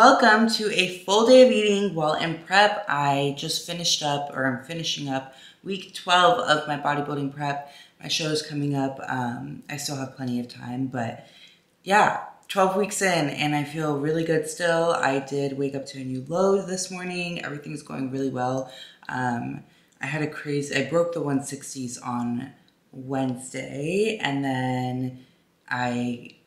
Welcome to a full day of eating while in prep. I just finished up, or I'm finishing up week 12 of my bodybuilding prep. My show is coming up. I still have plenty of time, but yeah, 12 weeks in and I feel really good still. I did wake up to a new load this morning. Everything's going really well. I broke the 160s on Wednesday, and then I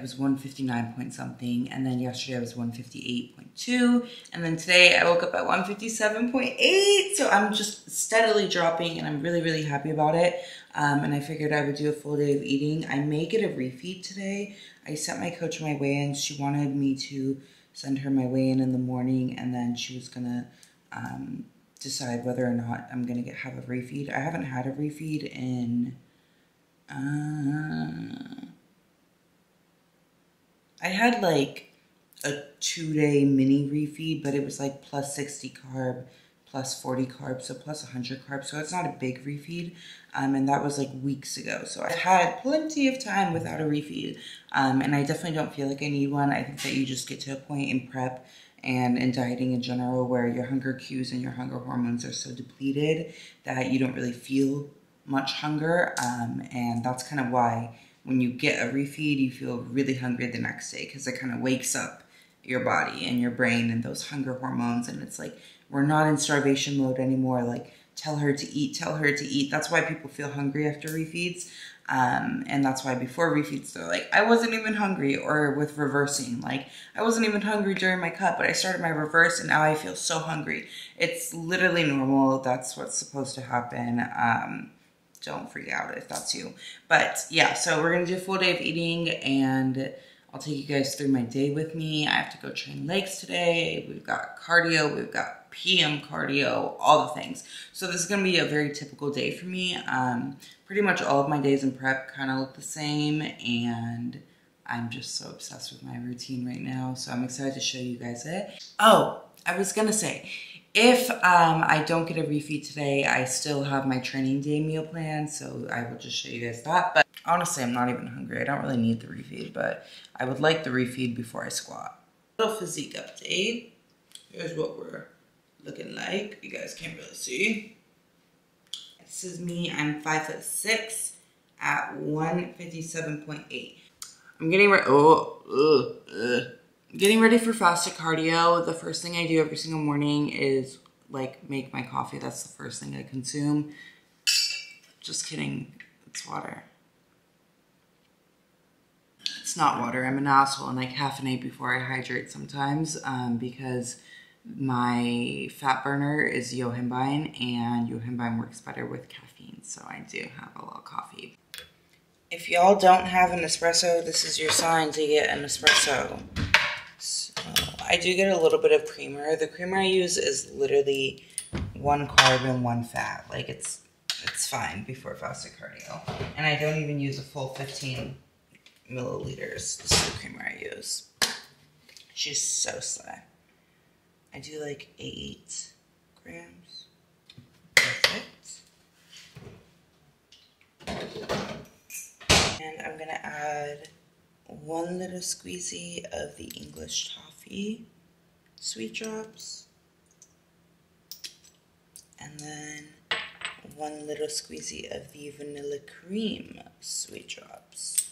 was 159 point something, and then yesterday I was 158.2, and then today I woke up at 157.8, so I'm just steadily dropping, and I'm really, really happy about it, and I figured I would do a full day of eating. I may get a refeed today. I sent my coach my weigh-in. She wanted me to send her my weigh-in in the morning, and then she was gonna decide whether or not I'm gonna have a refeed. I haven't had a refeed in, I had like a 2-day mini refeed, but it was like plus 60 carb, plus 40 carb, so plus 100 carb. So it's not a big refeed. And that was like weeks ago. So I had plenty of time without a refeed. And I definitely don't feel like I need one. I think that you just get to a point in prep and in dieting in general where your hunger cues and your hunger hormones are so depleted that you don't really feel much hunger. And that's kind of why when you get a refeed, you feel really hungry the next day, because it kind of wakes up your body and your brain and those hunger hormones. And it's like, we're not in starvation mode anymore. Like, tell her to eat, tell her to eat. That's why people feel hungry after refeeds. And that's why before refeeds, they're like, I wasn't even hungry. Or with reversing, like, I wasn't even hungry during my cut, but I started my reverse and now I feel so hungry. It's literally normal. That's what's supposed to happen. Don't freak out if that's you. But yeah, so we're gonna do a full day of eating, and I'll take you guys through my day with me. I have to go train legs today. We've got cardio, we've got PM cardio, all the things. So this is gonna be a very typical day for me. Pretty much all of my days in prep kind of look the same, and I'm just so obsessed with my routine right now. So I'm excited to show you guys it. Oh, I was gonna say, if I don't get a refeed today, I still have my training day meal plan, so I will just show you guys that. But honestly, I'm not even hungry. I don't really need the refeed, but I would like the refeed before I squat. Little physique update. Here's what we're looking like. You guys can't really see. This is me. I'm 5'6" at 157.8. I'm getting ready. Getting ready for fasted cardio. The first thing I do every single morning is like make my coffee. That's the first thing I consume. Just kidding, it's water. It's not water, I'm an asshole, and I caffeinate before I hydrate sometimes because my fat burner is yohimbine, and yohimbine works better with caffeine, so I do have a little coffee. If y'all don't have an espresso, this is your sign to get an espresso. So I do get a little bit of creamer. The creamer I use is literally 1 carb and 1 fat. Like it's fine before fasted cardio. And I don't even use a full 15 milliliters. This is the creamer I use. She's so slay. I do like 8 grams. Perfect. And I'm gonna add 1 little squeezy of the English toffee sweet drops, and then 1 little squeezy of the vanilla cream sweet drops.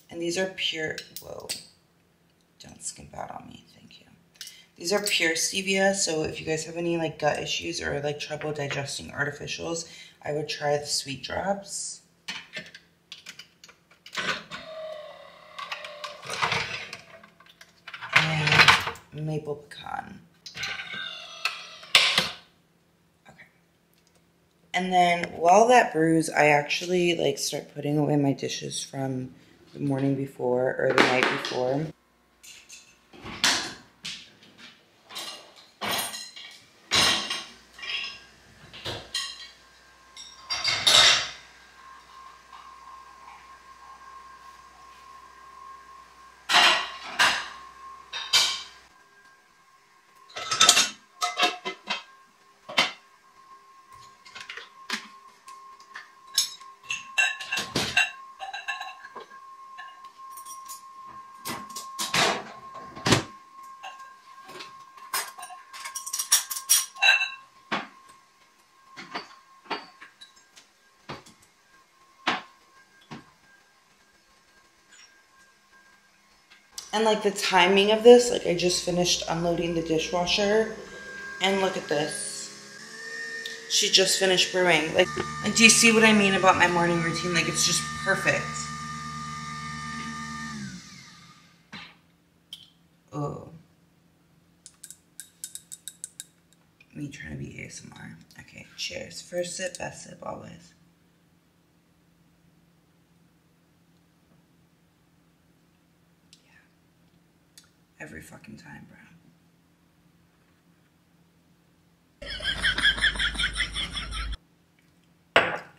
And these are pure, whoa, don't skimp out on me, thank you. These are pure stevia, so if you guys have any like gut issues or like trouble digesting artificials, I would try the sweet drops. Maple pecan. Okay. And then while that brews, I actually like start putting away my dishes from the morning before or the night before. And like the timing of this, like I just finished unloading the dishwasher and look at this. She just finished brewing. Like do you see what I mean about my morning routine? Like it's just perfect. Oh. Me trying to be ASMR. Okay, cheers. First sip, best sip, always. Yeah. Every fucking time, bro.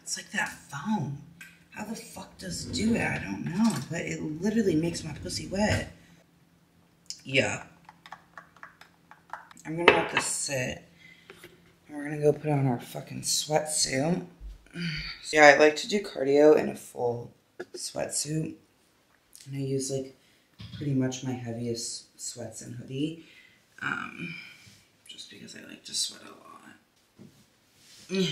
It's like that foam. How the fuck does it do it? I don't know, but it literally makes my pussy wet. Yeah. I'm gonna let this sit. And we're gonna go put on our fucking sweatsuit. So yeah, I like to do cardio in a full sweatsuit. And I use like pretty much my heaviest sweats and hoodie. Just because I like to sweat a lot.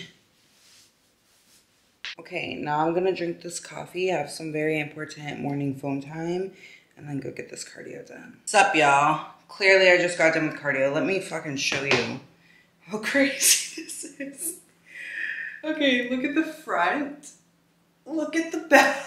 Okay, now I'm gonna drink this coffee, have some very important morning phone time, and then go get this cardio done. What's up, y'all? Clearly I just got done with cardio. Let me fucking show you how crazy this is. Okay, look at the front. Look at the back.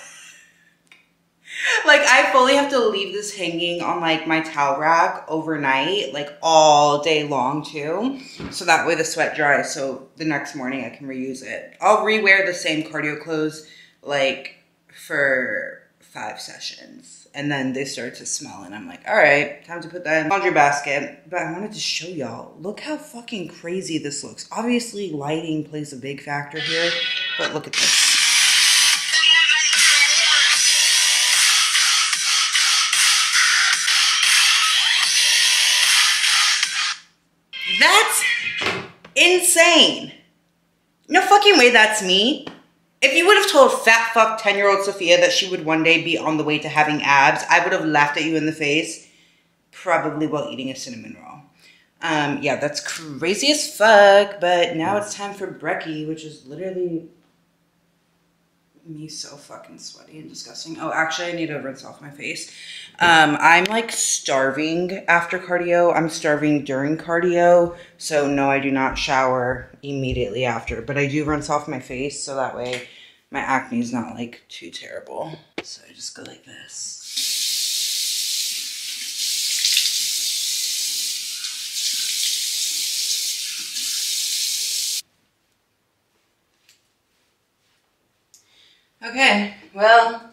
Like I fully have to leave this hanging on like my towel rack overnight, like all day long too. So that way the sweat dries, so the next morning I can reuse it. I'll rewear the same cardio clothes like for 5 sessions. And then they start to smell and I'm like, all right, time to put that in the laundry basket. But I wanted to show y'all, look how fucking crazy this looks. Obviously lighting plays a big factor here, but look at this. That's insane. No fucking way that's me. If you would have told fat fuck 10-year-old Sophia that she would one day be on the way to having abs, I would have laughed at you in the face, probably while eating a cinnamon roll. Yeah, that's crazy as fuck, but now it's time for brekkie, which is literally me so fucking sweaty and disgusting. Oh, actually, I need to rinse off my face. I'm like starving after cardio. I'm starving during cardio. So no, I do not shower immediately after, but I do rinse off my face so that way my acne is not like too terrible. So I just go like this. Okay, well,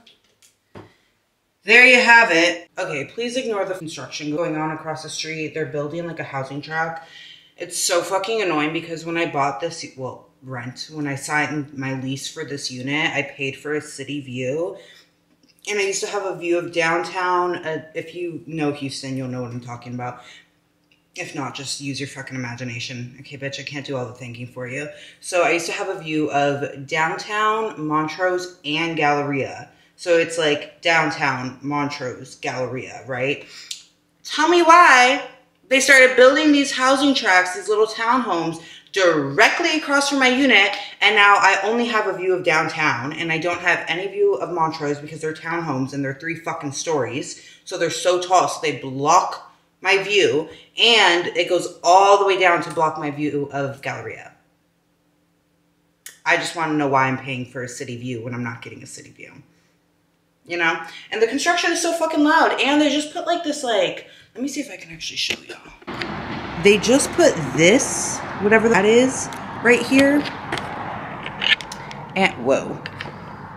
there you have it. Okay, please ignore the construction going on across the street. They're building like a housing tract. It's so fucking annoying because when I bought this, well, when I signed my lease for this unit, I paid for a city view. And I used to have a view of downtown. If you know Houston, you'll know what I'm talking about. If not, just use your fucking imagination. Okay, bitch, I can't do all the thinking for you. So I used to have a view of downtown, Montrose, and Galleria. So it's like downtown, Montrose, Galleria, right? Tell me why they started building these housing tracts, these little townhomes, directly across from my unit, and now I only have a view of downtown, and I don't have any view of Montrose because they're townhomes, and they're 3 fucking stories. So they're so tall, so they block my view, and it goes all the way down to block my view of Galleria. I just want to know why I'm paying for a city view when I'm not getting a city view. You know? And the construction is so fucking loud, and they just put like this like, let me see if I can actually show y'all. They just put this, whatever that is, right here. And, whoa.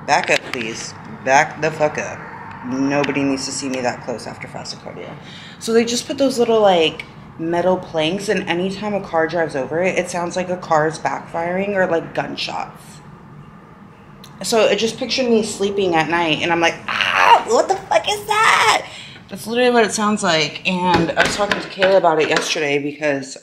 Back up, please. Back the fuck up. Nobody needs to see me that close after fasted cardio. So they just put those little like metal planks, and anytime a car drives over it, it sounds like a car is backfiring or like gunshots. So it just pictured me sleeping at night and I'm like, ah, what the fuck is that? That's literally what it sounds like. And I was talking to Kayla about it yesterday because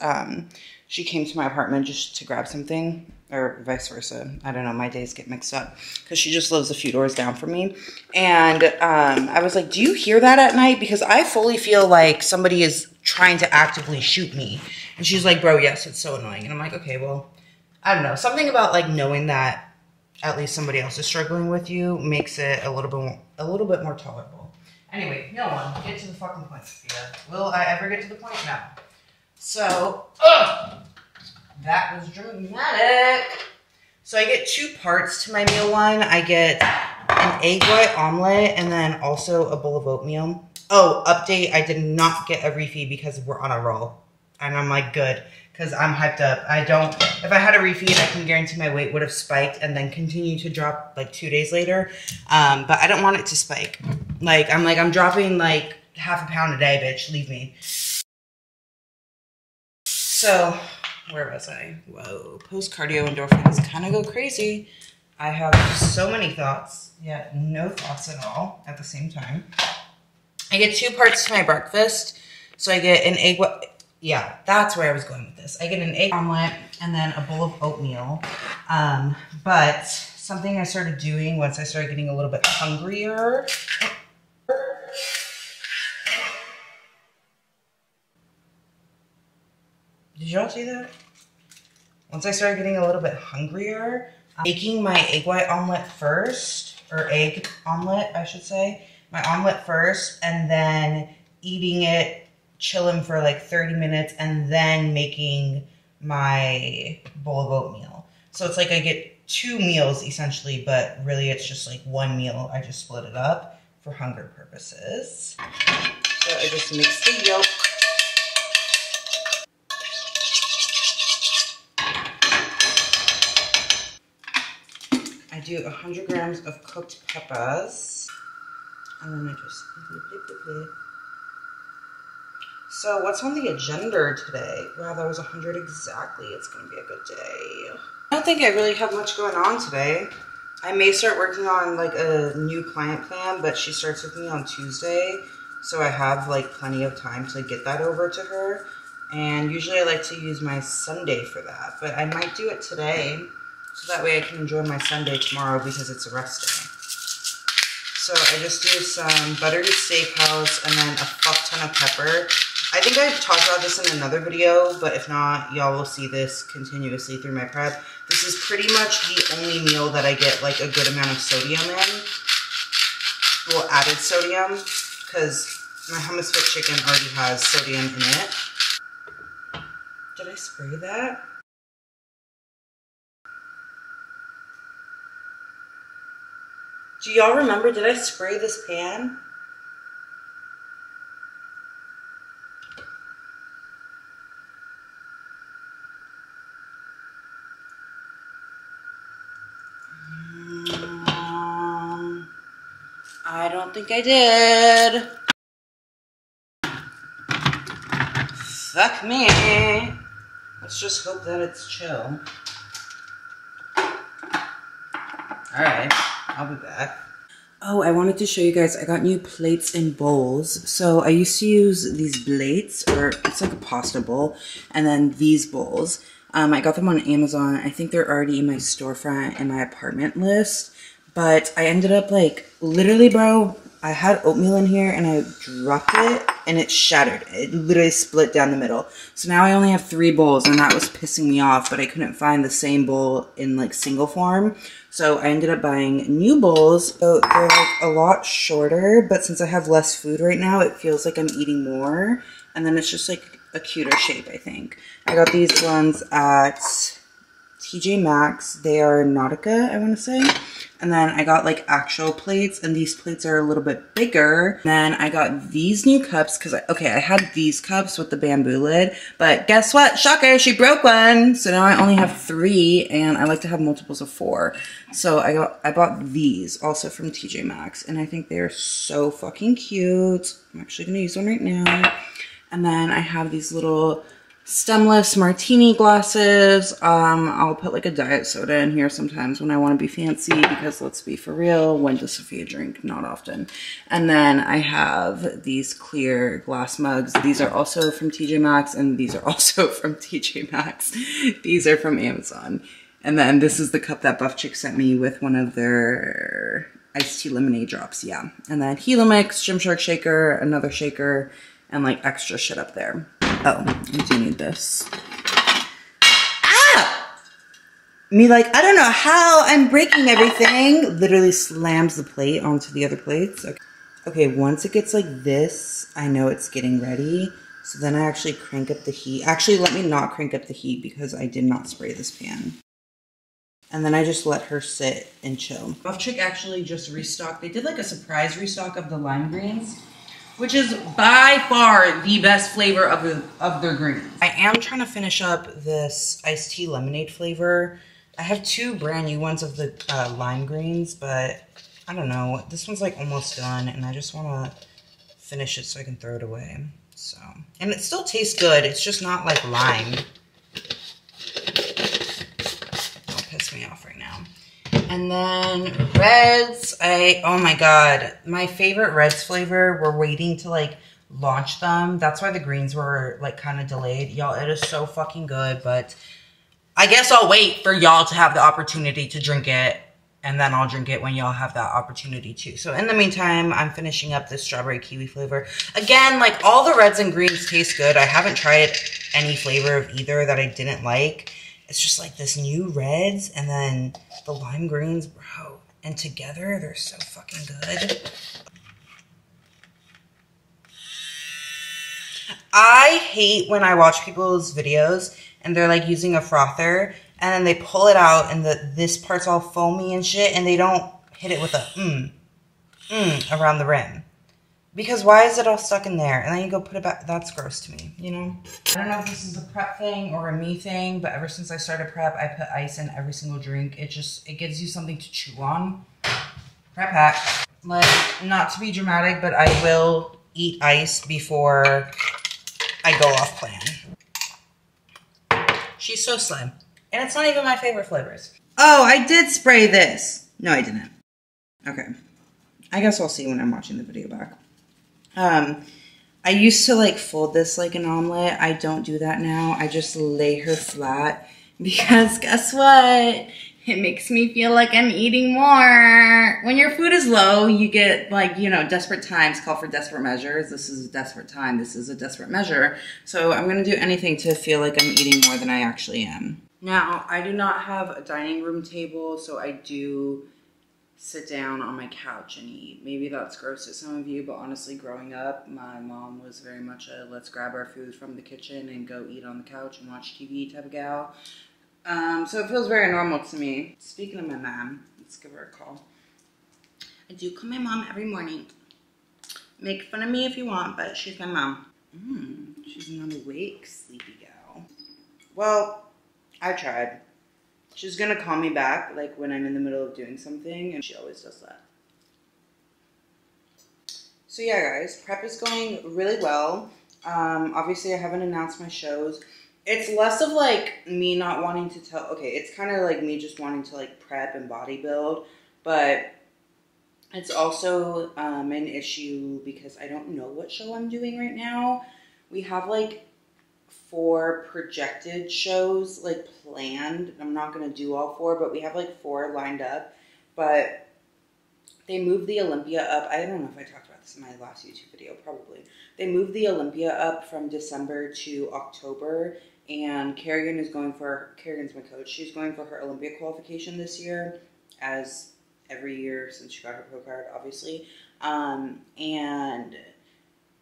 she came to my apartment just to grab something, or vice versa. I don't know, my days get mixed up because she just lives a few doors down from me. And I was like, do you hear that at night? Because I fully feel like somebody is trying to actively shoot me. And she's like, bro, yes, it's so annoying. And I'm like, okay, well, I don't know. Something about like knowing that at least somebody else is struggling with you makes it a little bit more tolerable. Anyway, meal one. Get to the fucking point, Sophia. Will I ever get to the point? No. So, that was dramatic. So I get 2 parts to my meal one. I get an egg white omelet and then also a bowl of oatmeal. Oh, update, I did not get a refeed because we're on a roll. And I'm like, good, because I'm hyped up. If I had a refeed, I can guarantee my weight would have spiked and then continue to drop like 2 days later. But I don't want it to spike. I'm dropping like half a pound a day, bitch, leave me. So, where was I? Whoa, post-cardio endorphins kind of go crazy. I have so many thoughts, yet no thoughts at all at the same time. I get 2 parts to my breakfast. So I get an egg, yeah, that's where I was going with this. I get an egg omelet and then a bowl of oatmeal. But something I started doing once I started getting a little bit hungrier. Did y'all see that? Once I started getting a little bit hungrier, making my egg white omelet first, or egg omelet, I should say. My omelet first, and then eating it, chilling for like 30 minutes, and then making my bowl of oatmeal. So it's like I get 2 meals essentially, but really it's just like 1 meal. I just split it up for hunger purposes. So I just mix the yolk. I do 100 grams of cooked peppers. And then I just So what's on the agenda today? Wow, that was 100 exactly. It's gonna be a good day. I don't think I really have much going on today. I may start working on like a new client plan, but she starts with me on Tuesday. So I have like plenty of time to get that over to her. And usually I like to use my Sunday for that, but I might do it today. So that way I can enjoy my Sunday tomorrow because it's a rest day. So I just do some buttery steakhouse and then a fuck ton of pepper. I think I've talked about this in another video, but if not, y'all will see this continuously through my prep. This is pretty much the only meal that I get like a good amount of sodium in. Well, added sodium, because my hummus fit chicken already has sodium in it. Did I spray that? Do y'all remember, did I spray this pan? I don't think I did. Fuck me. Let's just hope that it's chill. Alright, I'll be back. Oh, I wanted to show you guys, I got new plates and bowls. So I used to use these plates, or it's like a pasta bowl, and then these bowls. I got them on Amazon. I think they're already in my storefront and my apartment list. But I ended up like, literally bro, I had oatmeal in here and I dropped it and it shattered. It literally split down the middle. So now I only have 3 bowls and that was pissing me off, but I couldn't find the same bowl in like single form. So I ended up buying new bowls. So they're like a lot shorter, but since I have less food right now, it feels like I'm eating more. And then it's just like a cuter shape, I think. I got these ones at TJ Maxx. They are Nautica, I want to say. And then I got like actual plates, and these plates are a little bit bigger. Then I got these new cups because, I had these cups with the bamboo lid, but guess what? Shocker, she broke one. So now I only have 3, and I like to have multiples of 4. So I bought these also from TJ Maxx, and I think they're so fucking cute. I'm actually gonna use one right now. And then I have these little stemless martini glasses. I'll put like a diet soda in here sometimes when I want to be fancy, because let's be for real, when does Sophia drink? Not often. And then I have these clear glass mugs. These are also from TJ Maxx, and these are also from TJ Maxx. These are from Amazon. And then this is the cup that Buff Chick sent me with one of their iced tea lemonade drops, yeah. And then Gila Mix, Gymshark shaker, another shaker, and like extra shit up there. Oh, I do need this. Ah! Me like, I don't know how I'm breaking everything. Literally slams the plate onto the other plates. Okay. Okay, once it gets like this, I know it's getting ready. So then I actually crank up the heat. Actually, let me not crank up the heat because I did not spray this pan. And then I just let her sit and chill. Buff Chick actually just restocked. They did like a surprise restock of the lime greens, which is by far the best flavor of their greens. I am trying to finish up this iced tea lemonade flavor. I have 2 brand new ones of the lime greens, but I don't know. This one's like almost done, and I just want to finish it so I can throw it away. So, and it still tastes good. It's just not like lime. Don't piss me off right now. And then Reds, oh my God, my favorite Reds flavor, we're waiting to like launch them. That's why the greens were like kind of delayed. Y'all, it is so fucking good, but I guess I'll wait for y'all to have the opportunity to drink it, and then I'll drink it when y'all have that opportunity too. So in the meantime, I'm finishing up this strawberry kiwi flavor. Again, like all the reds and greens taste good. I haven't tried any flavor of either that I didn't like. It's just like this new reds and then the lime greens, bro. And together, they're so fucking good. I hate when I watch people's videos and they're like using a frother and then they pull it out and this part's all foamy and shit and they don't hit it with a around the rim. Because why is it all stuck in there? And then you go put it back. That's gross to me, you know? I don't know if this is a prep thing or a me thing, but ever since I started prep, I put ice in every single drink. It gives you something to chew on. Prep hack. Like, not to be dramatic, but I will eat ice before I go off plan. She's so slim. And it's not even my favorite flavors. Oh, I did spray this. No, I didn't. Okay. I guess I'll see when I'm watching the video back. I used to like fold this like an omelet. I don't do that now. I just lay her flat because guess what? It makes me feel like I'm eating more. When your food is low, you get like, you know, desperate times call for desperate measures. This is a desperate time. This is a desperate measure. So I'm going to do anything to feel like I'm eating more than I actually am. Now, I do not have a dining room table, so I do sit down on my couch and eat. Maybe that's gross to some of you, but honestly, growing up, my mom was very much a let's grab our food from the kitchen and go eat on the couch and watch TV type of gal. So it feels very normal to me. Speaking of my mom, let's give her a call. I do call my mom every morning. Make fun of me if you want, but she's my mom. She's not awake, sleepy gal. Well, I tried. She's gonna call me back, like, when I'm in the middle of doing something, and she always does that. So yeah, guys, prep is going really well. Obviously, I haven't announced my shows. It's less of, like, me not wanting to tell... Okay, it's kind of like me just wanting to, like, prep and bodybuild, but it's also an issue because I don't know what show I'm doing right now. We have, like, 4 projected shows like planned. I'm not going to do all 4, but we have like 4 lined up. But they moved the Olympia up. I don't know if I talked about this in my last YouTube video, probably. They moved the Olympia up from December to October, and Kerrigan is going for, Kerrigan's my coach, she's going for her Olympia qualification this year, as every year since she got her pro card, obviously. And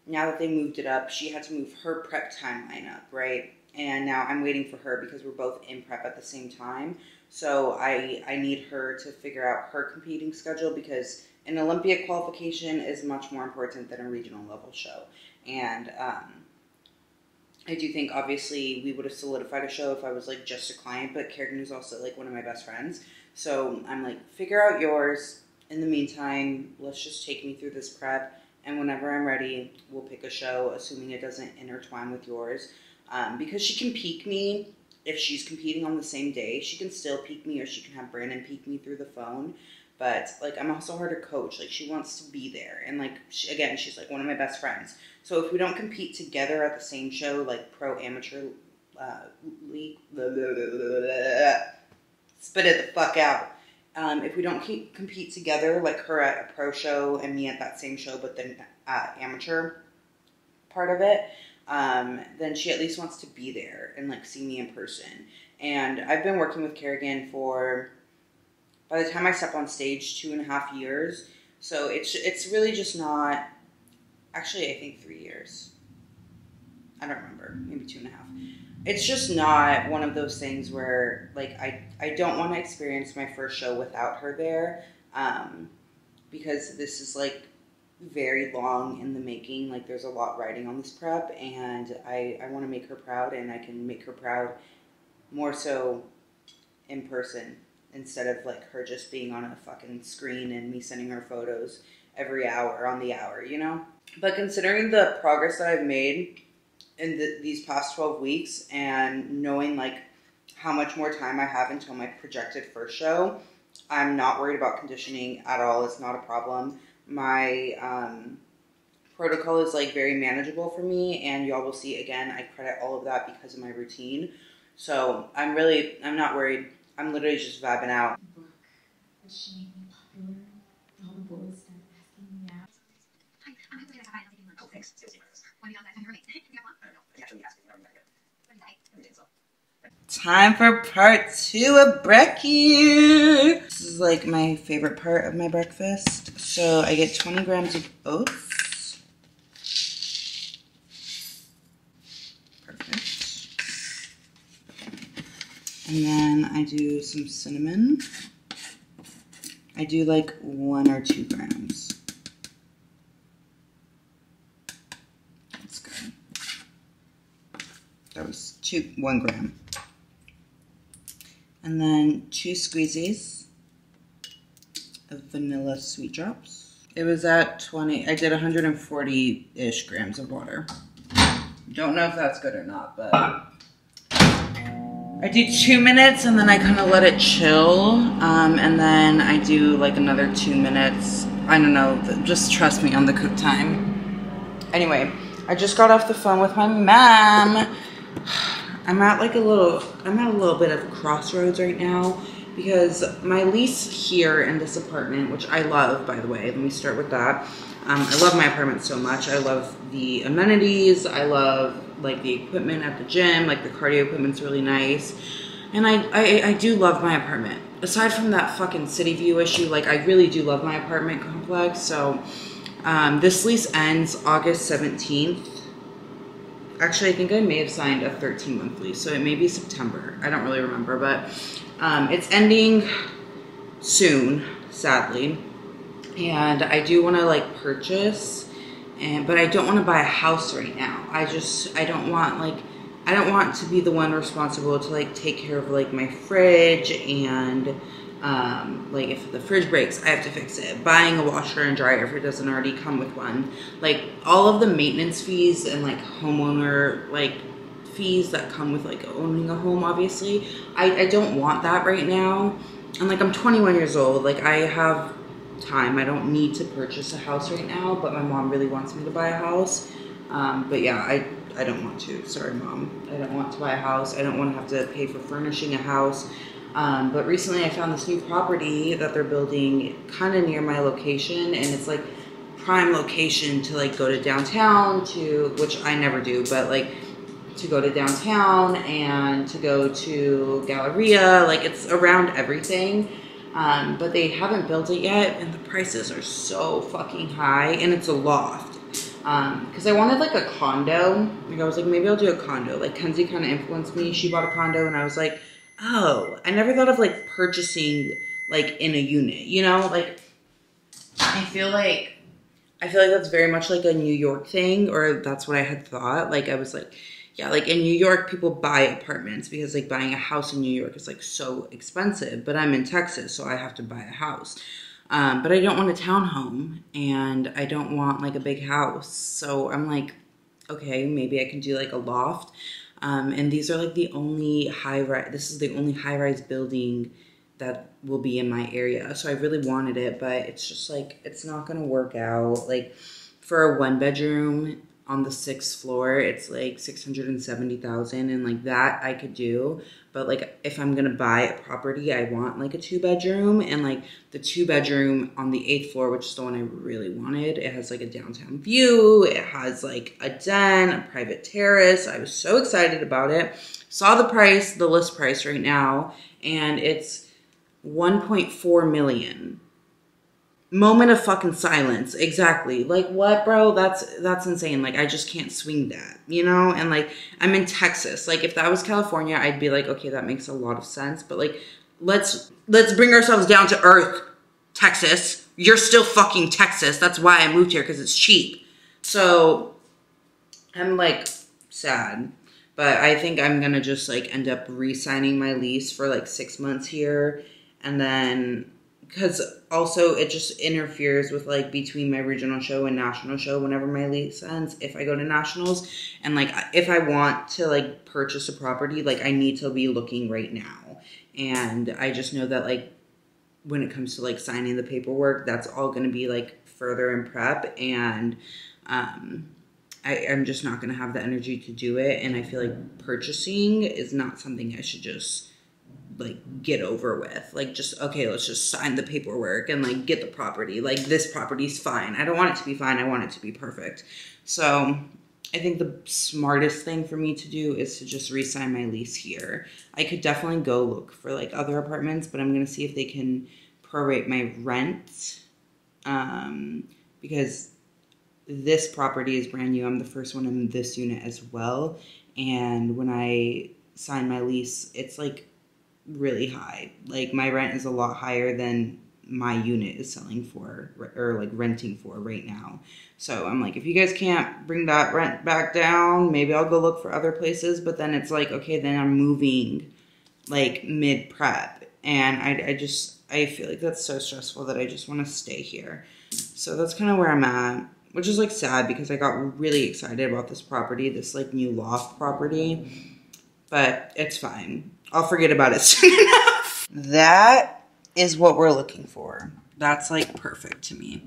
now that they moved it up, she had to move her prep timeline up, right? And now I'm waiting for her because we're both in prep at the same time. So I need her to figure out her competing schedule because an Olympia qualification is much more important than a regional level show. And I do think, obviously, we would have solidified a show if I was, like, just a client, but Kerrigan is also, like, one of my best friends. So I'm like, figure out yours. In the meantime, let's just take me through this prep. And whenever I'm ready, we'll pick a show, assuming it doesn't intertwine with yours. Because she can peek me if she's competing on the same day. She can still peek me, or she can have Brandon peek me through the phone. But, like, I'm also her to coach. Like, she wants to be there. And, like, again, she's, like, one of my best friends. So if we don't compete together at the same show, like, pro-amateur league, spit it the fuck out. If we don't compete together, like her at a pro show and me at that same show, but then amateur part of it, then she at least wants to be there and like see me in person. And I've been working with Kerrigan for, by the time I step on stage, 2.5 years. So it's really just not, actually I think 3 years. I don't remember, maybe 2.5. It's just not one of those things where like I don't want to experience my first show without her there, because this is like very long in the making. Like there's a lot riding on this prep, and I want to make her proud, and I can make her proud more so in person instead of like her just being on a fucking screen and me sending her photos every hour on the hour, you know? But considering the progress that I've made in these past 12 weeks and knowing like how much more time I have until my projected first show, I'm not worried about conditioning at all. It's not a problem. My protocol is like very manageable for me, and y'all will see again, I credit all of that because of my routine. So I'm not worried. I'm literally just vibing out. She made me popular. All the boys started asking me out. Hi, I'm going to buy something. Oh, thanks. Why do you have roommate? Time for part 2 of brekkie. This is like my favorite part of my breakfast. So I get 20 grams of oats. Perfect. And then I do some cinnamon. I do like 1 or 2 grams. That's good. That was 1 gram. And then 2 squeezies of vanilla sweet drops. It was at 20, I did 140-ish grams of water. Don't know if that's good or not, but I do 2 minutes and then I kind of let it chill. And then I do like another 2 minutes. I don't know, just trust me on the cook time. Anyway, I just got off the phone with my mom. I'm at a little bit of a crossroads right now because my lease here in this apartment, which I love, by the way, let me start with that. I love my apartment so much. I love the amenities. I love like the equipment at the gym, like the cardio equipment's really nice. And I do love my apartment. Aside from that fucking city view issue, like I really do love my apartment complex. So this lease ends August 17th. Actually, I think I may have signed a 13-month lease, so it may be September. I don't really remember, but it's ending soon, sadly. And I do want to like purchase, but I don't want to buy a house right now. I don't want to be the one responsible to like take care of like my fridge and like if the fridge breaks, I have to fix it. Buying a washer and dryer if it doesn't already come with one. Like all of the maintenance fees and like homeowner like fees that come with like owning a home, obviously. I don't want that right now. And like I'm 21 years old, like I have time. I don't need to purchase a house right now, but my mom really wants me to buy a house. But yeah, I don't want to. Sorry, Mom. I don't want to buy a house. I don't want to have to pay for furnishing a house. But recently I found this new property that they're building kind of near my location, and it's like prime location to like go to downtown which I never do, but like to go to downtown and to go to Galleria, like it's around everything. But they haven't built it yet, and the prices are so fucking high, and it's a loft. Because I wanted like a condo. Like I was like, maybe I'll do a condo. Like Kenzie kind of influenced me. She bought a condo, and I was like, oh, I never thought of like purchasing like in a unit, you know? Like I feel like that's very much like a New York thing, or that's what I had thought. Like I was like, yeah, like in New York, people buy apartments because like buying a house in New York is like so expensive. But I'm in Texas, so I have to buy a house. But I don't want a townhome, and I don't want like a big house. So I'm like, okay, maybe I can do like a loft. And these are like the only high-rise, this is the only high-rise building that will be in my area. So I really wanted it, but it's just like, it's not going to work out. Like for a 1-bedroom on the 6th floor, it's like $670,000, and like that I could do. But like if I'm gonna buy a property, I want like a 2-bedroom, and like the 2-bedroom on the 8th floor, which is the one I really wanted, it has like a downtown view, it has like a den, a private terrace. I was so excited about it. Saw the price, the list price right now, and it's 1.4 million. Moment of fucking silence. Exactly. Like, what, bro? That's insane. Like, I just can't swing that, you know? And like, I'm in Texas. Like, if that was California, I'd be like, okay, that makes a lot of sense. But like, let's bring ourselves down to earth, Texas. You're still fucking Texas. That's why I moved here, because it's cheap. So I'm like sad. But I think I'm gonna just like end up re-signing my lease for like 6 months here. And then, because also it just interferes with like between my regional show and national show whenever my lease ends, if I go to nationals. And like, if I want to like purchase a property, like I need to be looking right now. And I just know that like when it comes to like signing the paperwork, that's all going to be like further in prep. And I'm just not going to have the energy to do it. And I feel like purchasing is not something I should just like get over with. Like, just, okay, let's just sign the paperwork and like get the property. Like, this property's fine. I don't want it to be fine. I want it to be perfect. So I think the smartest thing for me to do is to just re-sign my lease here. I could definitely go look for like other apartments, but I'm going to see if they can prorate my rent. Because this property is brand new. I'm the first one in this unit as well. And when I sign my lease, it's like really high. Like, my rent is a lot higher than my unit is selling for, or like renting for right now. So I'm like, if you guys can't bring that rent back down, maybe I'll go look for other places. But then it's like, okay, then I'm moving like mid prep. And I feel like that's so stressful that I just want to stay here. So that's kind of where I'm at. Which is like sad because I got really excited about this property, this like new loft property, but it's fine. I'll forget about it soon enough. That is what we're looking for. That's like perfect to me.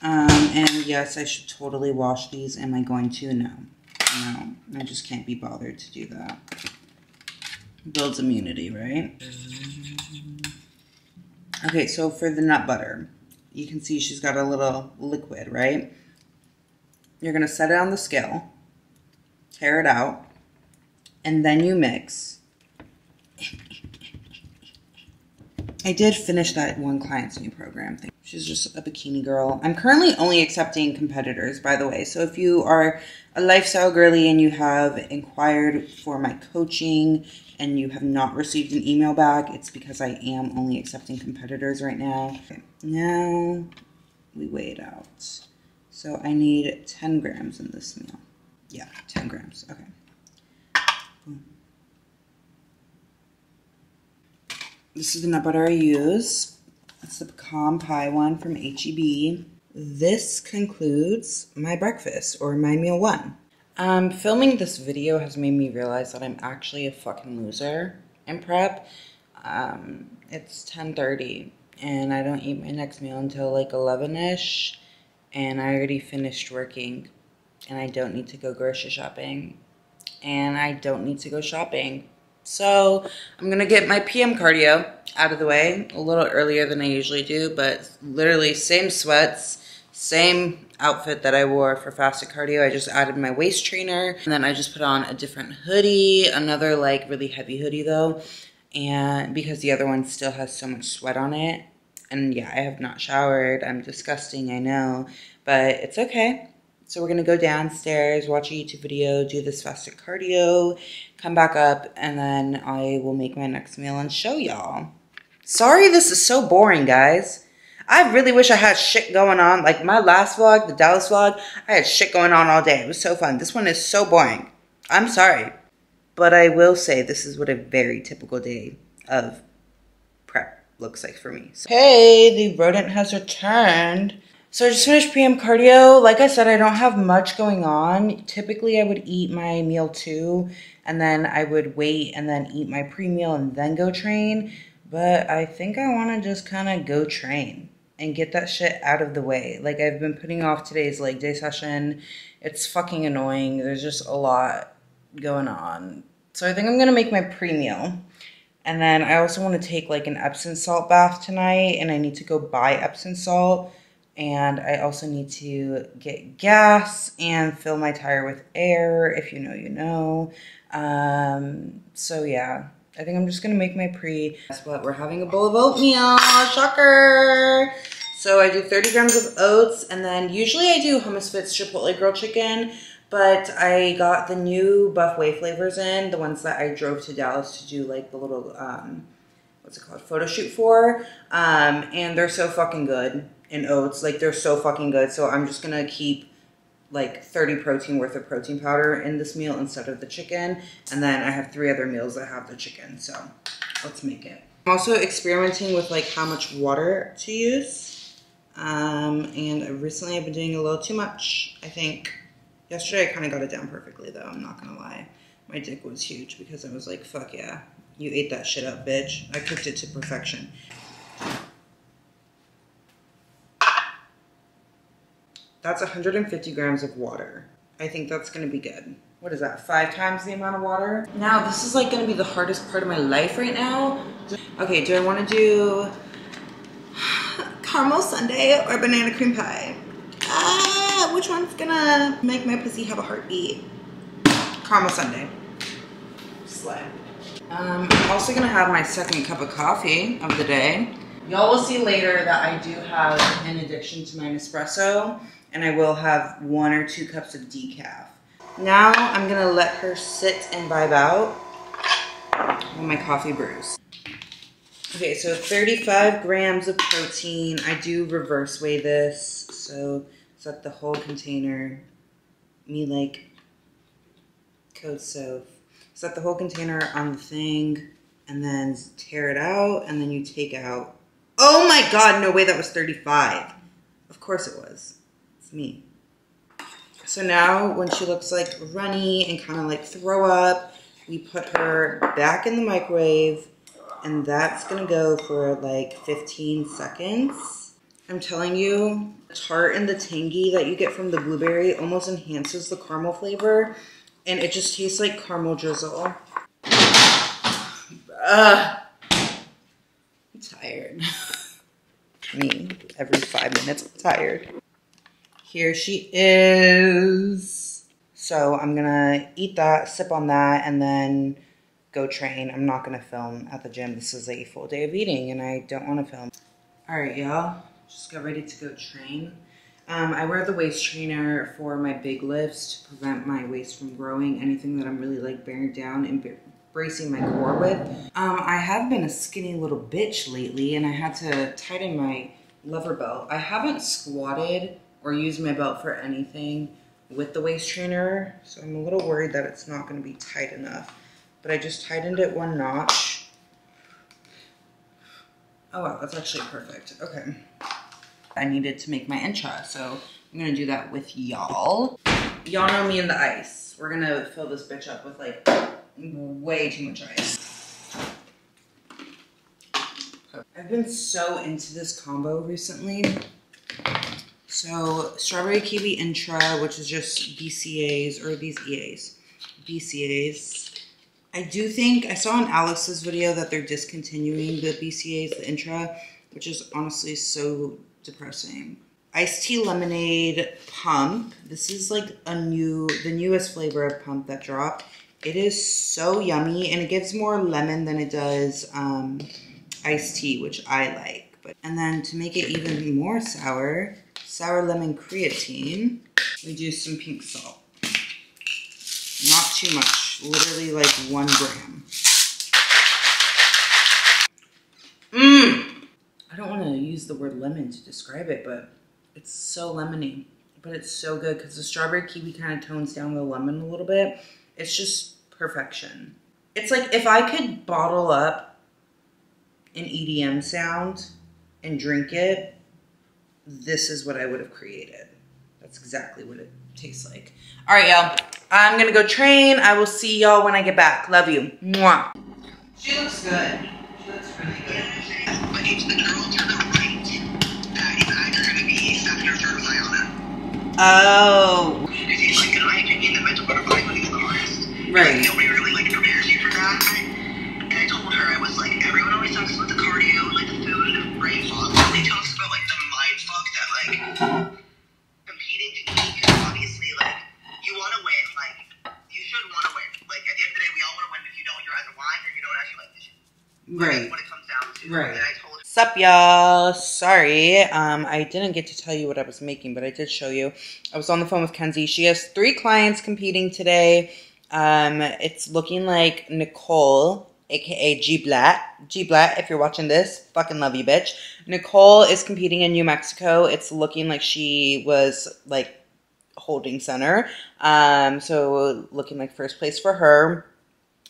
And yes, I should totally wash these. Am I going to? No. No, I just can't be bothered to do that. Builds immunity, right? Okay, so for the nut butter, you can see she's got a little liquid, right? You're going to set it on the scale, tear it out, and then you mix. I did finish that one client's new program thing. She's just a bikini girl. I'm currently only accepting competitors, by the way. So if you are a lifestyle girly and you have inquired for my coaching and you have not received an email back, it's because I am only accepting competitors right now. Okay. Now we weigh it out. So I need 10 grams in this meal. Yeah, 10 grams. Okay. Boom. This is the nut butter I use. It's the pecan pie one from H-E-B. This concludes my breakfast, or my meal one. Filming this video has made me realize that I'm actually a fucking loser in prep. It's 10:30 and I don't eat my next meal until like 11-ish. And I already finished working, and I don't need to go grocery shopping, and I don't need to go shopping. So I'm gonna get my PM cardio out of the way a little earlier than I usually do, but literally same sweats, same outfit that I wore for fasted cardio. I just added my waist trainer, and then I just put on a different hoodie, another like really heavy hoodie though, and because the other one still has so much sweat on it. And yeah, I have not showered. I'm disgusting, I know, but it's okay. So we're gonna go downstairs, watch a YouTube video, do this fasted cardio, come back up, and then I will make my next meal and show y'all. Sorry this is so boring, guys. I really wish I had shit going on. Like my last vlog, the Dallas vlog, I had shit going on all day. It was so fun. This one is so boring. I'm sorry. But I will say this is what a very typical day of prep looks like for me. So, hey, the rodent has returned. So I just finished PM cardio. Like I said, I don't have much going on. Typically, I would eat my meal too, and then I would wait and then eat my pre-meal and then go train. But I think I want to just kind of go train and get that shit out of the way. Like, I've been putting off today's leg day session. It's fucking annoying. There's just a lot going on. So I think I'm going to make my pre-meal. And then I also want to take like an Epsom salt bath tonight, and I need to go buy Epsom salt. And I also need to get gas and fill my tire with air. If you know, you know. So yeah, I think I'm just going to make my pre. Guess what? We're having a bowl of oatmeal. Shocker. So I do 30 grams of oats, and then usually I do Hummus Fit's Chipotle grilled chicken, but I got the new Buffway flavors in, the ones that I drove to Dallas to do like the little, what's it called, photo shoot for, and they're so fucking good in oats. Like, they're so fucking good, so I'm just gonna keep like 30 protein worth of protein powder in this meal instead of the chicken, and then I have 3 other meals that have the chicken, so let's make it. I'm also experimenting with like how much water to use. And recently I've been doing a little too much, I think. Yesterday I kind of got it down perfectly though, I'm not gonna lie. My dick was huge because I was like, fuck yeah, you ate that shit up, bitch. I cooked it to perfection. That's 150 grams of water. I think that's gonna be good. What is that, 5 times the amount of water? Now this is like gonna be the hardest part of my life right now. Okay, do I wanna do caramel sundae or banana cream pie? Which one's gonna make my pussy have a heartbeat? Caramel sundae. Slay. I'm also gonna have my second cup of coffee of the day. Y'all will see later that I do have an addiction to my Nespresso, and I will have 1 or 2 cups of decaf. Now I'm gonna let her sit and vibe out while my coffee brews. Okay, so 35 grams of protein. I do reverse weigh this, so set the whole container. Me like code soap. Set the whole container on the thing, and then tear it out, and then you take out. Oh my God, no way, that was 35. Of course it was. It's me. So now when she looks like runny and kind of like throw up, we put her back in the microwave, and that's gonna go for like 15 seconds. I'm telling you, the tart and the tangy that you get from the blueberry almost enhances the caramel flavor, and it just tastes like caramel drizzle. I'm tired. Me, every 5 minutes, I'm tired. Here she is. So I'm gonna eat that, sip on that, and then go train. I'm not gonna film at the gym. This is a full day of eating, and I don't wanna film. All right, y'all, just got ready to go train. I wear the waist trainer for my big lifts to prevent my waist from growing, anything that I'm really like bearing down and bracing my core with. I have been a skinny little bitch lately, and I had to tighten my lever belt. I haven't squatted or used my belt for anything with the waist trainer, so I'm a little worried that it's not gonna be tight enough. But I just tightened it 1 notch. Oh wow, that's actually perfect, okay. I needed to make my intra, so I'm gonna do that with y'all. Y'all know me and the ice. We're gonna fill this bitch up with like way too much ice. I've been so into this combo recently. So strawberry kiwi intra, which is just BCAs, or these EAs, BCAs. I do think, I saw in Alex's video that they're discontinuing the BCAs, the intra, which is honestly so depressing. Iced tea lemonade pump. This is like the newest flavor of pump that dropped. It is so yummy, and it gives more lemon than it does iced tea, which I like. And then to make it even more sour, sour lemon creatine, we do some pink salt. Not too much, literally like 1 gram. I don't want to use the word lemon to describe it, but it's so lemony. But it's so good because the strawberry kiwi kind of tones down the lemon a little bit. It's just perfection. It's like if I could bottle up an EDM sound and drink it, this is what I would have created. That's exactly what it tastes like. All right, y'all. I'm gonna go train. I will see y'all when I get back. Love you. Mwah. She looks good. She looks really good. But it's the girl to the right that is either gonna be second or third Iona. Oh. It seems like, in my opinion, the mental butterfly one is the hardest. Right. Nobody really like prepares you for that. And I told her, I was like, everyone always talks about the cardio, like the food and the brain fog. Nobody talks about like the mind fuck that like competing to eat. Because obviously, like, you want to win. Like, you should want to win. Like, at the end of the day, we all want to win. If you don't, you're either lying or you don't actually like this shit. Right. That's what it comes down to. Right. And I told her. up, y'all? Sorry, I didn't get to tell you what I was making, but I did show you. I was on the phone with Kenzie. She has 3 clients competing today. It's looking like Nicole, aka G Blatt. G Blatt, if you're watching this, fucking love you, bitch. Nicole is competing in New Mexico. It's looking like she was like holding center. So looking like first place for her.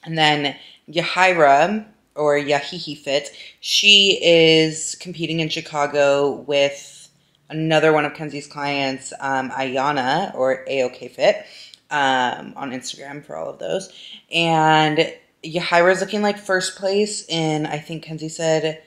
And then Yahira, or Yahihi Fit, she is competing in Chicago with another one of Kenzie's clients, Ayana, or AOK Fit, on Instagram for all of those. And Yahira's looking like first place in, I think Kenzie said,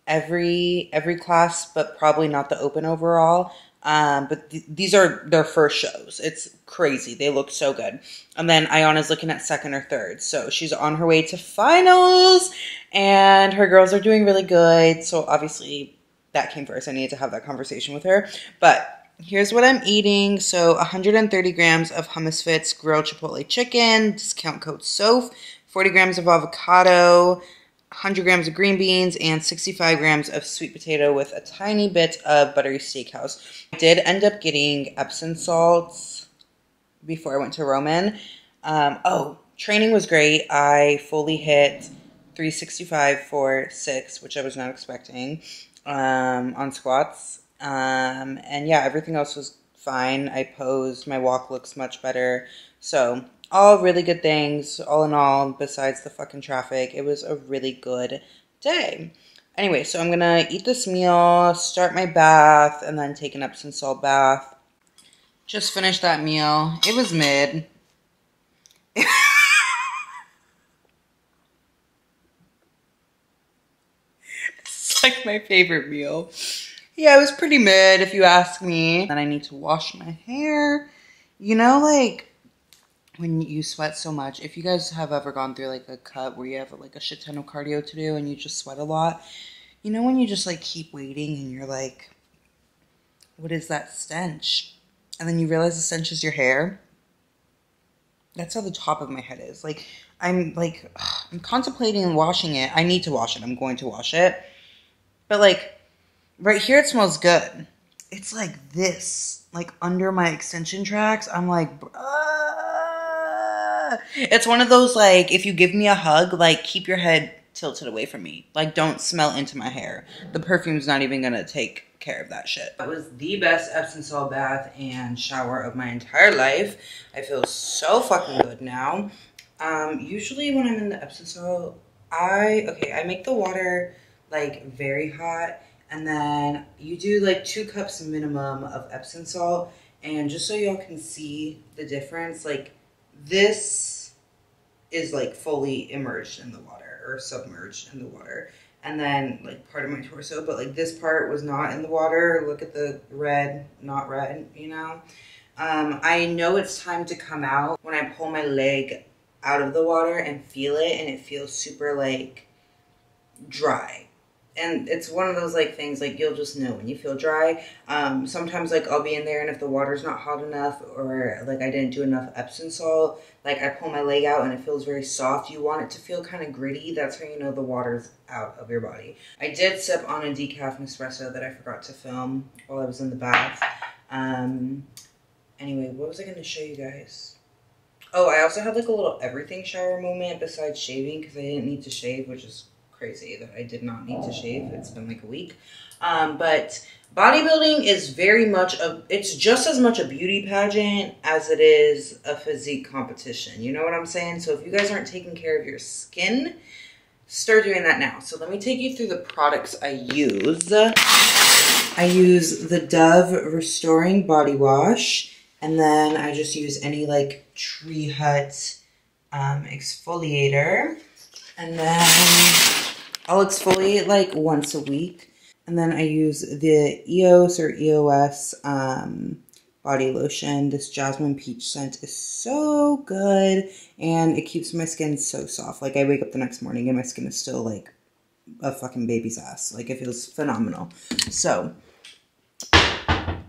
every class, but probably not the open overall. But these are their first shows. It's crazy. They look so good. And then Ayana's looking at second or third. So she's on her way to finals. And her girls are doing really good. So obviously that came first. I needed to have that conversation with her. But here's what I'm eating. So 130 grams of Hummus Fits grilled chipotle chicken. Discount code SOF. 40 grams of avocado. 100 grams of green beans, and 65 grams of sweet potato with a tiny bit of buttery steakhouse. I did end up getting Epsom salts before I went to Roman. Training was great. I fully hit 365 for 6, which I was not expecting, on squats. And yeah, everything else was fine. I posed. My walk looks much better. So all really good things, all in all, besides the fucking traffic. It was a really good day. Anyway, so I'm gonna eat this meal, start my bath, and then take an Epsom salt bath. Just finished that meal. It was mid. It's like my favorite meal. Yeah, it was pretty mid, if you ask me. Then I need to wash my hair. You know, like, when you sweat so much, if you guys have ever gone through like a cut where you have like a shit ton of cardio to do and you just sweat a lot, you know when you just like keep waiting and you're like, what is that stench? And then you realize the stench is your hair. That's how the top of my head is. Like, I'm contemplating washing it. I need to wash it. I'm going to wash it. But like, right here it smells good. It's like this, like under my extension tracks. I'm like, it's one of those, like, if you give me a hug, like, keep your head tilted away from me. Like, don't smell into my hair. The perfume's not even gonna take care of that shit. That was the best Epsom salt bath and shower of my entire life. I feel so fucking good now. Usually when I'm in the Epsom salt, I make the water, like, very hot. And then you do, like, 2 cups minimum of Epsom salt. And just so y'all can see the difference, like, this is like fully immersed in the water or submerged in the water. And then like part of my torso, but like this part was not in the water. Look at the red, not red, you know? I know it's time to come out when I pull my leg out of the water and feel it, and it feels super like dry. And it's one of those like things, like you'll just know when you feel dry. Sometimes like I'll be in there and if the water's not hot enough or like I didn't do enough Epsom salt, like I pull my leg out and it feels very soft. You want it to feel kind of gritty. That's how you know the water's out of your body. I did sip on a decaf Nespresso that I forgot to film while I was in the bath. Anyway, what was I going to show you guys? Oh, I also had like a little everything shower moment besides shaving because I didn't need to shave, which is crazy that I did not need to shave. It's been like a week. But bodybuilding is very much it's just as much a beauty pageant as it is a physique competition. You know what I'm saying? So if you guys aren't taking care of your skin, start doing that now. So let me take you through the products I use. I use the Dove Restoring Body Wash. And then I just use any like Tree Hut exfoliator. And then I'll exfoliate like once a week. And then I use the EOS or EOS body lotion. This Jasmine Peach scent is so good. And it keeps my skin so soft. Like I wake up the next morning and my skin is still like a fucking baby's ass. Like it feels phenomenal. So,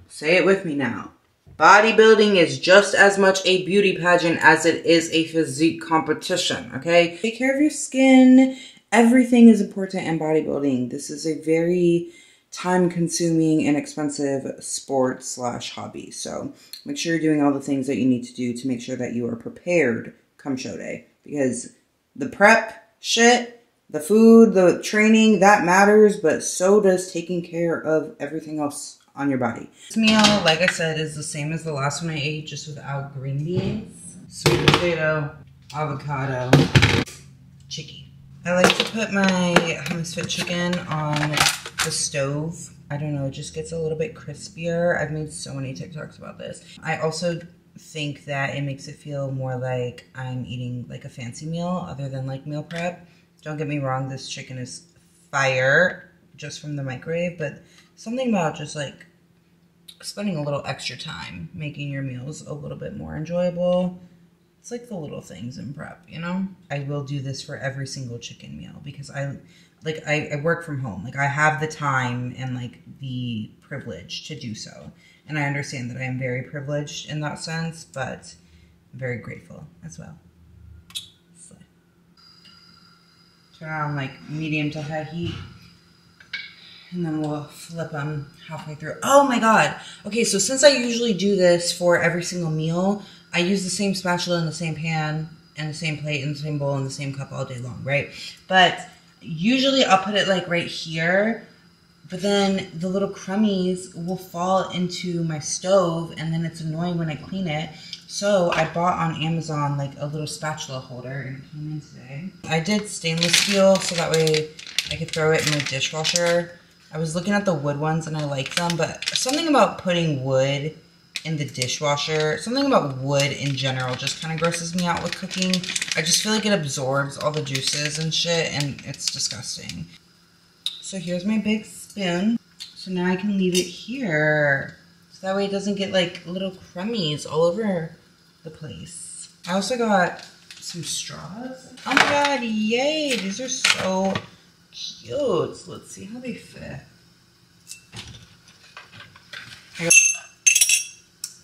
say it with me now. Bodybuilding is just as much a beauty pageant as it is a physique competition, okay? Take care of your skin Everything is important in bodybuilding. This is a very time-consuming and expensive sport slash hobby. So make sure you're doing all the things that you need to do to make sure that you are prepared come show day. Because the prep shit, the food, the training, that matters, but so does taking care of everything else on your body. This meal, like I said, is the same as the last one I ate, just without green beans. Sweet potato, avocado, chicky. I like to put my hummus fit chicken on the stove. I don't know, it just gets a little bit crispier. I've made so many TikToks about this. I also think that it makes it feel more like I'm eating like a fancy meal other than like meal prep. Don't get me wrong, this chicken is fire just from the microwave, but something about just like spending a little extra time making your meals a little bit more enjoyable. It's like the little things in prep, you know? I will do this for every single chicken meal because I work from home. Like I have the time and like the privilege to do so. And I understand that I am very privileged in that sense, but I'm very grateful as well. So, turn on like medium to high heat. And then we'll flip them halfway through. Oh my God. Okay, so since I usually do this for every single meal, I use the same spatula and the same pan and the same plate and the same bowl and the same cup all day long, right? But usually I'll put it like right here, but then the little crummies will fall into my stove and then it's annoying when I clean it. So I bought on Amazon like a little spatula holder and it came in today. I did stainless steel so that way I could throw it in my dishwasher. I was looking at the wood ones and I like them, but something about putting wood in the dishwasher, something about wood in general just kind of grosses me out with cooking. I just feel like it absorbs all the juices and shit and it's disgusting. So here's my big spoon. So now I can leave it here. So that way it doesn't get like little crummies all over the place. I also got some straws. Oh my God, yay, these are so cute. So let's see how they fit.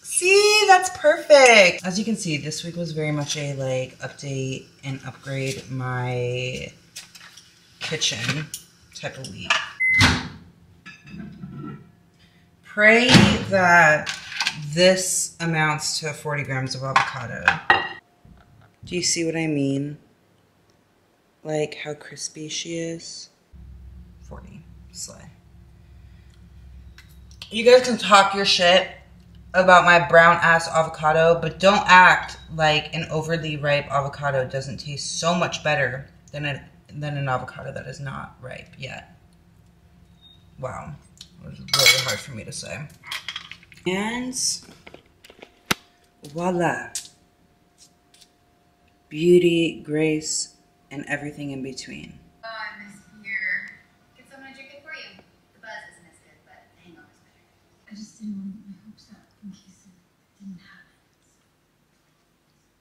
See, that's perfect. As you can see, this week was very much a like update and upgrade my kitchen type of week. Pray that this amounts to 40 grams of avocado. Do you see what I mean? Like how crispy she is? 40, slay. You guys can talk your shit about my brown ass avocado, but don't act like an overly ripe avocado doesn't taste so much better than an avocado that is not ripe yet. Wow, it was really hard for me to say. And voila. Beauty, grace, and everything in between. I'm here. Get someone to drink it for you. The buzz isn't as good, but the hangover is better. I just didn't want my hopes up in case it didn't happen.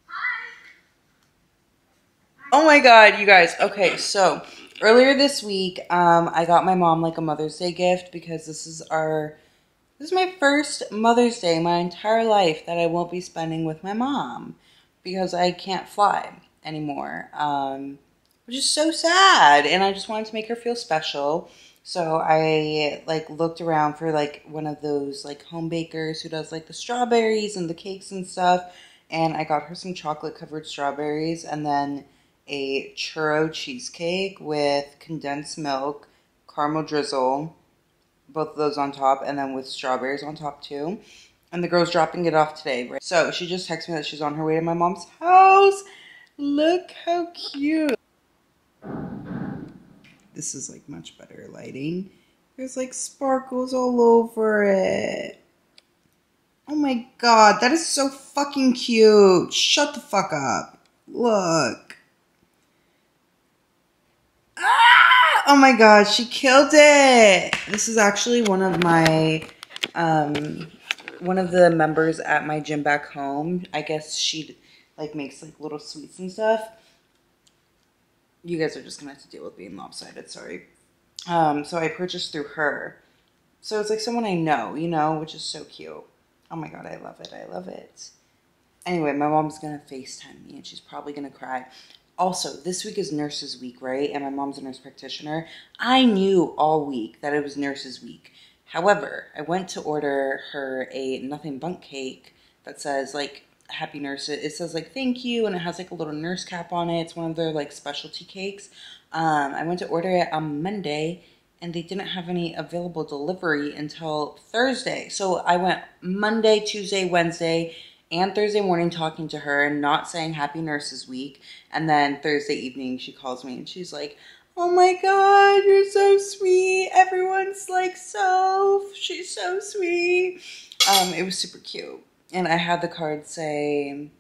Hi. Oh my God, you guys. Okay, so earlier this week, I got my mom like a Mother's Day gift because this is my first Mother's Day my entire life that I won't be spending with my mom because I can't fly anymore, which is so sad. And I just wanted to make her feel special. So I like looked around for like one of those like home bakers who does like the strawberries and the cakes and stuff. And I got her some chocolate covered strawberries and then a churro cheesecake with condensed milk, caramel drizzle, both of those on top, and then with strawberries on top too. And the girl's dropping it off today, right? So she just texted me that she's on her way to my mom's house. Look how cute. This is like much better lighting. There's like sparkles all over it. Oh my God, that is so fucking cute. Shut the fuck up. Look. Ah! Oh my God, she killed it. This is actually one of my, one of the members at my gym back home. I guess she like makes like little sweets and stuff. You guys are just gonna have to deal with being lopsided, sorry. So I purchased through her. So it's like someone I know, you know, which is so cute. Oh my God, I love it, I love it. Anyway, my mom's gonna FaceTime me and she's probably gonna cry. Also, this week is Nurses Week, right? And my mom's a nurse practitioner. I knew all week that it was Nurses Week. However, I went to order her a nothing bundt cake that says, like, Happy Nurses. It says, like, thank you, and it has, like, a little nurse cap on it. It's one of their, like, specialty cakes. I went to order it on Monday, and they didn't have any available delivery until Thursday. So I went Monday, Tuesday, Wednesday, and Thursday morning talking to her and not saying Happy Nurses Week. And then Thursday evening, she calls me and she's like, oh my God, you're so sweet. Everyone's like, she's so sweet. It was super cute. And I had the card say,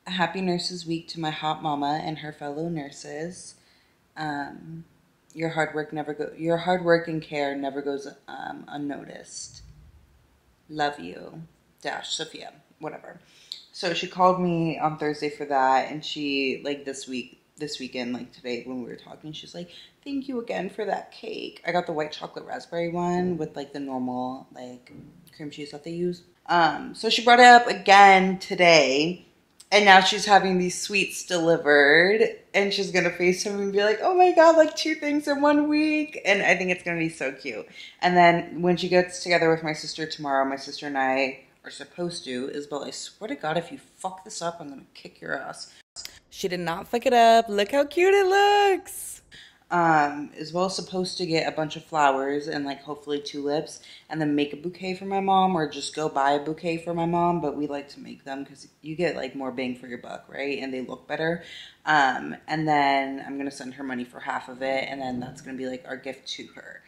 Happy Nurses Week to my hot mama and her fellow nurses. Your hard work and care never goes unnoticed. Love you. Sophia. Whatever. So she called me on Thursday for that, and she, like, this weekend, like today when we were talking, she's like, thank you again for that cake. I got the white chocolate raspberry one with, like, the normal, like, cream cheese that they use. So she brought it up again today, and now she's having these sweets delivered, and she's gonna FaceTime and be like, oh my God, like 2 things in 1 week. And I think it's gonna be so cute. And then when she gets together with my sister tomorrow, my sister and I are supposed to, Isabel, I swear to God, if you fuck this up, I'm gonna kick your ass. She did not fuck it up. Look how cute it looks. Isabel's supposed to get a bunch of flowers and, like, hopefully tulips, and then make a bouquet for my mom, or just go buy a bouquet for my mom. But we like to make them because you get, like, more bang for your buck, right? And they look better. And then I'm gonna send her money for half of it, and then that's gonna be, like, our gift to her.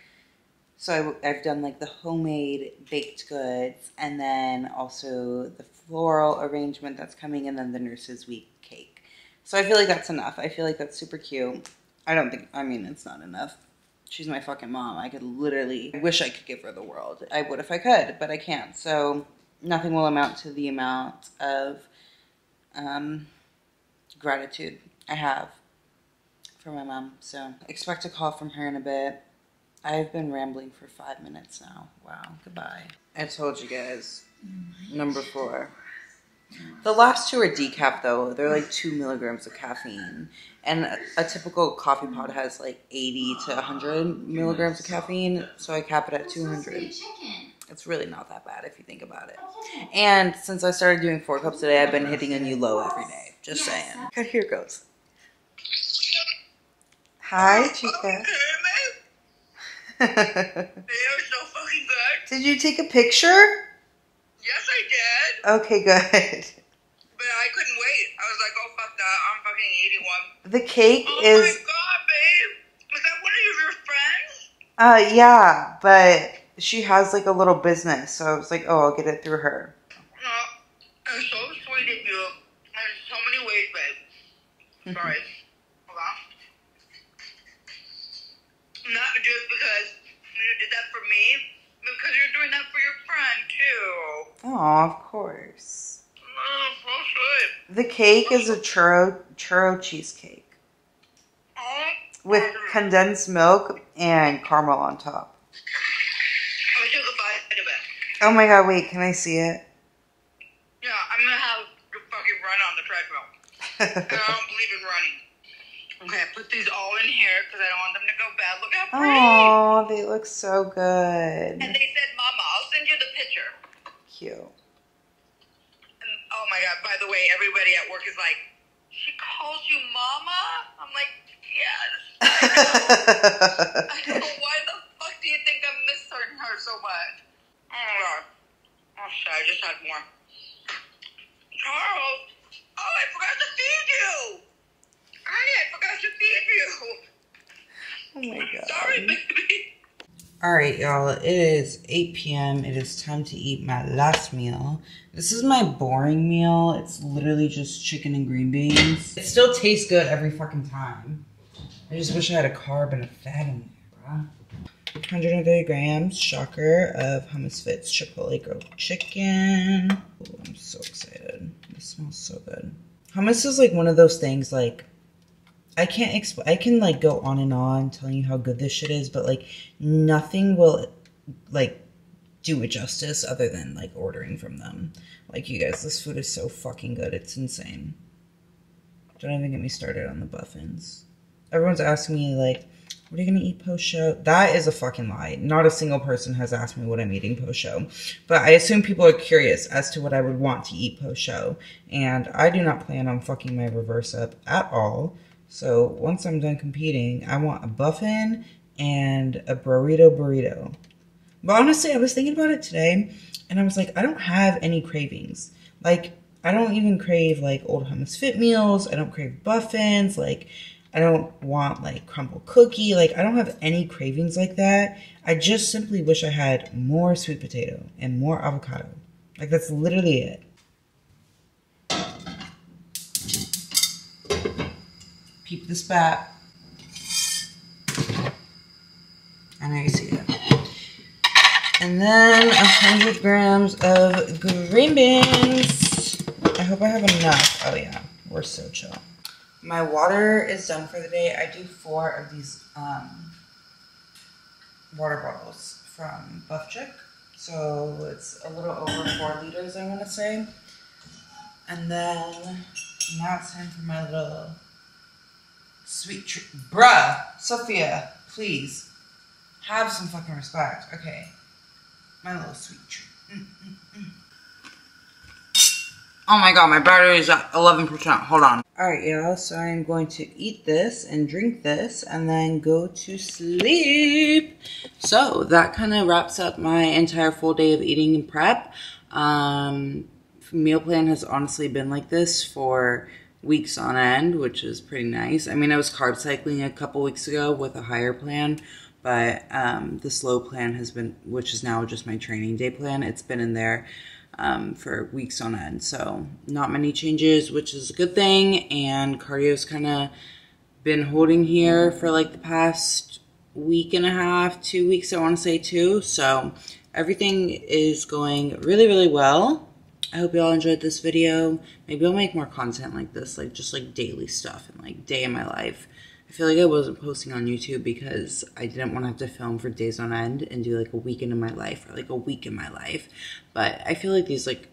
So I've done, like, the homemade baked goods, and then also the floral arrangement that's coming, and then the Nurses Week cake. So I feel like that's enough. I feel like that's super cute. I mean, it's not enough. She's my fucking mom. I wish I could give her the world. I would if I could, but I can't. So nothing will amount to the amount of gratitude I have for my mom. So expect a call from her in a bit. I've been rambling for 5 minutes now. Wow, goodbye. I told you guys. Number 4. The last 2 are decaf, though. They're like 2 milligrams of caffeine. And a typical coffee pod has like 80 to 100 milligrams of caffeine. So I cap it at 200. It's really not that bad if you think about it. And since I started doing 4 cups a day, I've been hitting a new low every day. Just saying. Okay, here it goes. Hi, Chica. They are so fucking good. Did you take a picture? Yes, I did. Okay, good. But I couldn't wait. I was like, oh, fuck that. I'm fucking eating one. The cake Oh is... my God, babe. Is that one of your friends? Yeah, but she has, like, a little business, so I was like, oh, I'll get it through her. It's so sweet of you. In so many ways, babe. Sorry. Hold on. Not just because you did that for me, but because you're doing that for your friend, too. Oh, of course. Oh, so sweet. The cake is a churro cheesecake with condensed milk and caramel on top. I took a bite of it. Oh my God, wait, can I see it? Yeah, I'm gonna have to fucking run on the treadmill. And I don't believe in running. Okay, I put these all in here because I don't want them to go bad. Look how pretty. Oh, they look so good. And they said, Mama, I'll send you the picture. Cute. And oh my God, by the way, everybody at work is like, she calls you Mama? I'm like, yes. I know. Why the fuck do you think I'm missing her so much? Oh my God. Oh shit, I just had more. Charles, oh, I forgot to feed you. I forgot to feed you. Oh my God. Sorry, baby. Alright, y'all. It is 8 p.m. It is time to eat my last meal. This is my boring meal. It's literally just chicken and green beans. It still tastes good every fucking time. I just wish I had a carb and a fat in there, bruh. 130 grams, shocker, of Hummus Fits Chipotle grilled chicken. Ooh, I'm so excited. This smells so good. Hummus is like one of those things, like, I can't explain. I can, like, go on and on telling you how good this shit is, but, like, nothing will, like, do it justice other than, like, ordering from them. Like, you guys, this food is so fucking good. It's insane. Don't even get me started on the muffins. Everyone's asking me, like, what are you going to eat post-show? That is a fucking lie. Not a single person has asked me what I'm eating post-show. But I assume people are curious as to what I would want to eat post-show. And I do not plan on fucking my reverse up at all. So once I'm done competing, I want a muffin and a burrito. But honestly, I was thinking about it today. And I was like, I don't have any cravings. Like, I don't even crave, like, Old Hummus Fit Meals. I don't crave muffins. Like, I don't want, like, crumble cookie. Like, I don't have any cravings like that. I just simply wish I had more sweet potato and more avocado. Like, that's literally it. Peep the spat. I know you see it. And then 100 grams of green beans. I hope I have enough. Oh yeah, we're so chill. My water is done for the day. I do 4 of these water bottles from Buff Chick. So it's a little over 4 liters, I want to say. And then now it's time for my little sweet treat. Bruh, Sophia, please have some fucking respect. Okay. My little sweet treat. Oh my god, my battery is at 11%. Hold on. Alright, y'all. So I'm going to eat this and drink this and then go to sleep. So that kind of wraps up my entire full day of eating and prep. Meal plan has honestly been like this for weeks on end, which is pretty nice. I mean, I was carb cycling a couple weeks ago with a higher plan. But the slow plan has been, which is now just my training day plan, it's been in there for weeks on end. So not many changes, which is a good thing. And cardio's kind of been holding here for like the past week and a half, 2 weeks, I want to say too. So everything is going really, really well. I hope you all enjoyed this video. Maybe I'll make more content like this, like just like daily stuff and like day in my life. I feel like I wasn't posting on YouTube because I didn't want to have to film for days on end and do like a weekend in my life or like a week in my life. But I feel like these like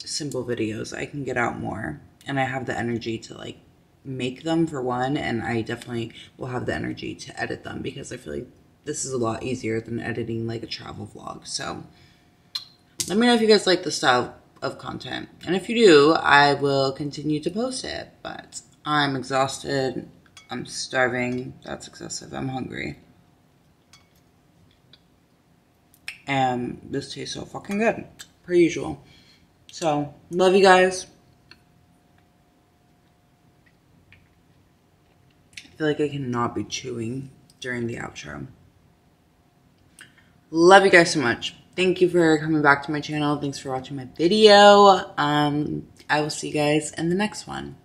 simple videos, I can get out more and I have the energy to like make them for one. And I definitely will have the energy to edit them because I feel like this is a lot easier than editing like a travel vlog. So let me know if you guys like the style of content. And if you do, I will continue to post it. But I'm exhausted. I'm starving. That's excessive. I'm hungry. And this tastes so fucking good. Per usual. So, love you guys. I feel like I cannot be chewing during the outro. Love you guys so much. Thank you for coming back to my channel. Thanks for watching my video. I will see you guys in the next one.